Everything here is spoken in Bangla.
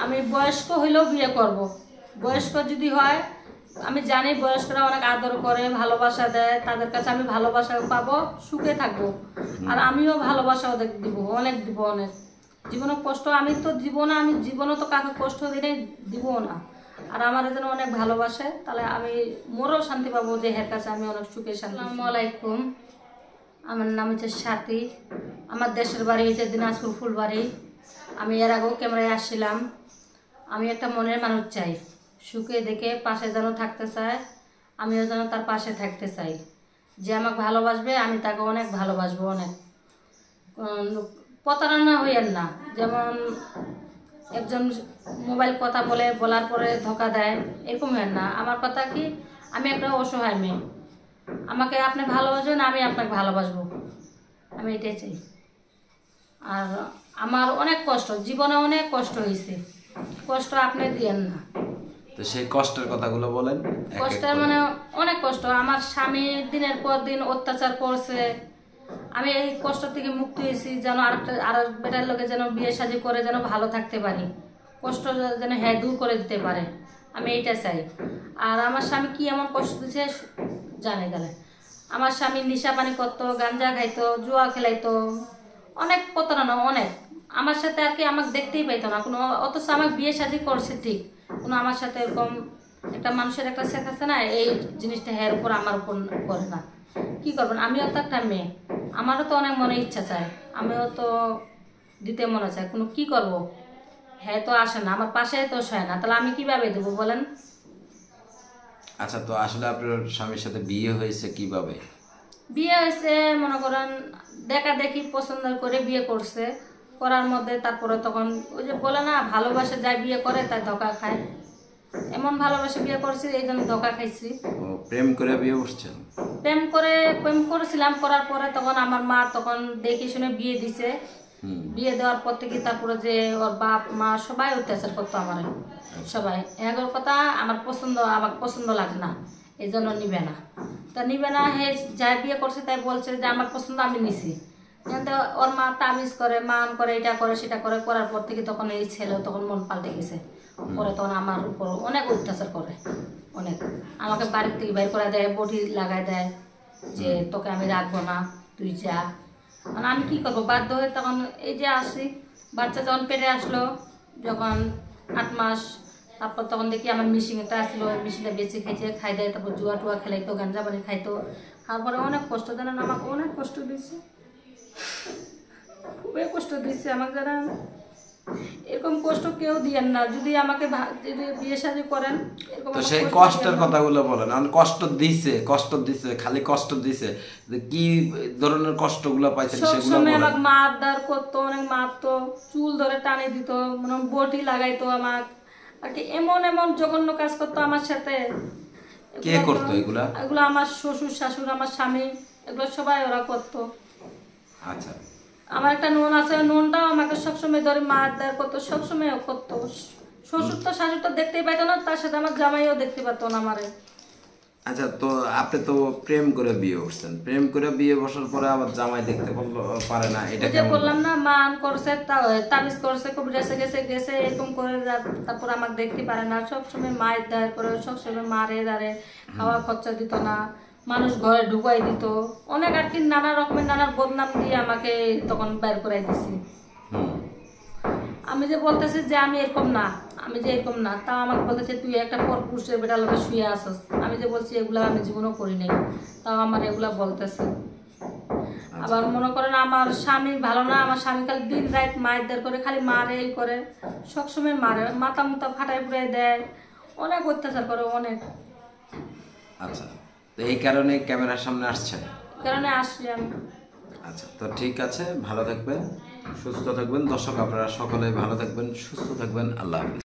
আমি বয়স্ক হইলেও বিয়ে করব। বয়স্ক যদি হয়, আমি জানি বয়স্করা অনেক আদর করে, ভালোবাসা দেয়, তাদের কাছে আমি ভালোবাসা পাবো, সুখে থাকবো। আর আমিও ভালোবাসা ওদের দিব, অনেক দিব, অনেক। জীবনে কষ্ট আমি তো দিব না, আমি জীবনে তো কাউকে কষ্ট দিলে দিব না। আর আমার যেন অনেক ভালোবাসে, তাহলে আমি মোরও শান্তি পাবো যে এর কাছে আমি অনেক সুখে শান্তি। আসসালামু আলাইকুম, আমার নাম হচ্ছে সাথী। আমার দেশের বাড়ি হচ্ছে দিনাজপুর ফুলবাড়ি। আমি এর আগেও ক্যামেরায় আসছিলাম। আমি একটা মনের মানুষ চাই, সুখে দেখে পাশে যেন থাকতে চায়, আমিও যেন তার পাশে থাকতে চাই। যে আমাকে ভালোবাসবে আমি তাকে অনেক ভালোবাসবো, অনেক। প্রতারণা হইয়েন না, যেমন একজন মোবাইল কথা বলার পরে ধোকা দেয়, এরকম হইয়েন না। আমার কথা কি, আমি একটা অসহায় মেয়ে, আমাকে আপনি ভালোবাসবেন, আমি আপনাকে ভালোবাসবো, আমি এটাই চাই। আর আমার অনেক কষ্ট, জীবনে অনেক কষ্ট হয়েছে, কষ্ট আপনি দিয়েন না। তো সেই কষ্টের কথাগুলো বলেন। কষ্টের মানে অনেক কষ্ট। আমার স্বামী দিনের পর দিন অত্যাচার করছে, আমি এই কষ্ট থেকে মুক্তি হয়েছি, যেন আর বেটার লোকে যেন বিয়ে শাদী করে যেন ভালো থাকতে পারি, কষ্ট যেন হ্যাঁ দূর করে দিতে পারে, আমি এইটা চাই। আর আমার স্বামী কি এমন কষ্ট দিচ্ছে জানে গেলে। আমার স্বামী নেশা পানি করতো, গাঞ্জা খাইতো, জুয়া খেলাইতো, অনেক প্রতারণা, অনেক। আমার সাথে আর কি আমাকে দেখতেই পাইতো না কোনো, অথচ আমাকে বিয়ে শাদী করছে ঠিক, কোনো আমার সাথে এরকম একটা মানুষের একটা শেখ আছে না, এই জিনিসটা হের উপর আমার উপর করে না। কি করবেন, আমিও তো একটা মেয়ে, আমারও তো অনেক মনে ইচ্ছা চায়, আমিও তো দিতে মনে চায়, কোনো কি করব। হ্যাঁ তো আসে না, আমার পাশে তো হয় না, তাহলে আমি কিভাবে দেবো বলেন। আচ্ছা, তো আসলে আপনার স্বামীর সাথে বিয়ে হয়েছে কিভাবে? বিয়ে হয়েছে মনে করেন দেখা দেখি পছন্দ করে বিয়ে করছে, করার মধ্যে তারপরে তখন ওই যে বলে না, ভালোবাসে যায় বিয়ে করে তাই ধোকা খায়, এমন ভালোবাসে বিয়ে করছি, এই জন্য ধোকা খাইছি। ও প্রেম করে বিয়ে করছেন? প্রেম করেছিলাম, করার পরে তখন আমার মা তখন দেখে শুনে বিয়ে দিছে। বিয়ে দেওয়ার পর থেকে তারপরে যে ওর বাপ মা সবাই অত্যাচার করতো আমার, সবাই এগোর কথা আমাকে পছন্দ লাগে না, এই জন্য নিবে না। তা নিবে না, হে যাই বিয়ে করছে তাই বলছে যে আমার পছন্দ আমি নিছি, কিন্তু ওর মা তাবিজ করে, মান করে, এটা করে সেটা করে, করার পর থেকে তখন এই ছেলে তখন মন পাল্টে গেছে। পরে তখন আমার উপর অনেক অত্যাচার করে, অনেক। আমাকে বাড়ির থেকে বের করে দেয়, বটি লাগাই দেয় যে তোকে আমি রাখবো না, তুই যা। মানে আমি কি করবো, বাধ্য হয়ে তখন এই যে আসি। বাচ্চা যখন পেটে আসলো, যখন 8 মাস, তারপর তখন দেখি আমার মেশিনটা আসলো, মেশিনটা বেশি খাইছে, খাই দেয়, তারপর জুয়া টুয়া খেলাইতো, গাঞ্জা পানি খাইতো। তারপরে অনেক কষ্ট জানেন, আমাকে অনেক কষ্ট দিচ্ছে, খুবই কষ্ট দিচ্ছে আমাকে জানেন। এরকম কষ্ট কেউ দিয়েন না, যদি আমাকে যদি বিয়ে শাদী করেন। তো সেই কষ্টের কথাগুলো বলেন। কষ্ট দিছে খালি কষ্ট দিছে, কি ধরনের কষ্টগুলো পাইছেন সেগুলো বলেন। আমাকে মারধর করতো, অনেক মারতো, চুল ধরে টানে দিত, মানে বটি লাগাইতো আমাকে আর কি, এমন এমন জঘন্য কাজ করতো আমার সাথে। কে করতো এগুলা? এগুলো আমার শ্বশুর শাশুড়, আমার স্বামী, এগুলো সবাই ওরা করতো। আচ্ছা, আমার একটা নুন আছে, নুনটাও আমাকে সবসময় ধরে মারধর করতো, সবসময় করতো। শ্বশুর তো শাশুড় তো দেখতেই পাইতো না, তার সাথে আমার জামাইও দেখতে পারতো না আমারে। আচ্ছা, তো আপনি তো প্রেম করে বিয়ে করছেন, প্রেম করে বিয়ে বসার পরে আবার জামাই দেখতে পারে না, এটা যে বললাম না, মান করছে, তাবিজ করছে, কবিরাজে গেছে এরকম করে, তারপর আমাকে দেখতে পারে না, সবসময় মায়ের দায়ের করে, সবসময় মারে দাঁড়ে, খাওয়া খরচা দিত না, মানুষ ঘরে ঢুকাই দিত, অনেক আর কি, নানা রকমের নানা বদনাম দিয়ে আমাকে তখন বের করাই দিছি। আমি যে বলতেছি যে আমি এরকম না, আমি যে এরকম না, তা আমাকে বলতেছে তুই একটা পরপুরুষের বেটার লোকে শুয়ে আসস। আমি যে বলছি এগুলা আমি জীবনও করি নাই, তাও আমার এগুলা বলতেছে। আবার মনে করেন আমার স্বামী ভালো না, আমার স্বামী খালি দিন রাত মারধর করে, খালি মারে, এই করে, সবসময় মারে, মাথা মুথা ফাটাই ফুটাই দেয়, অনেক অত্যাচার করে, অনেক। আচ্ছা, তো এই কারণে ক্যামেরার সামনে আসছেন? কারণে আসছি আমি। আচ্ছা, তো ঠিক আছে, ভালো থাকবেন, সুস্থ থাকবেন। দর্শক আপনারা সকলে ভালো থাকবেন, সুস্থ থাকবেন। আল্লাহ হাফেজ।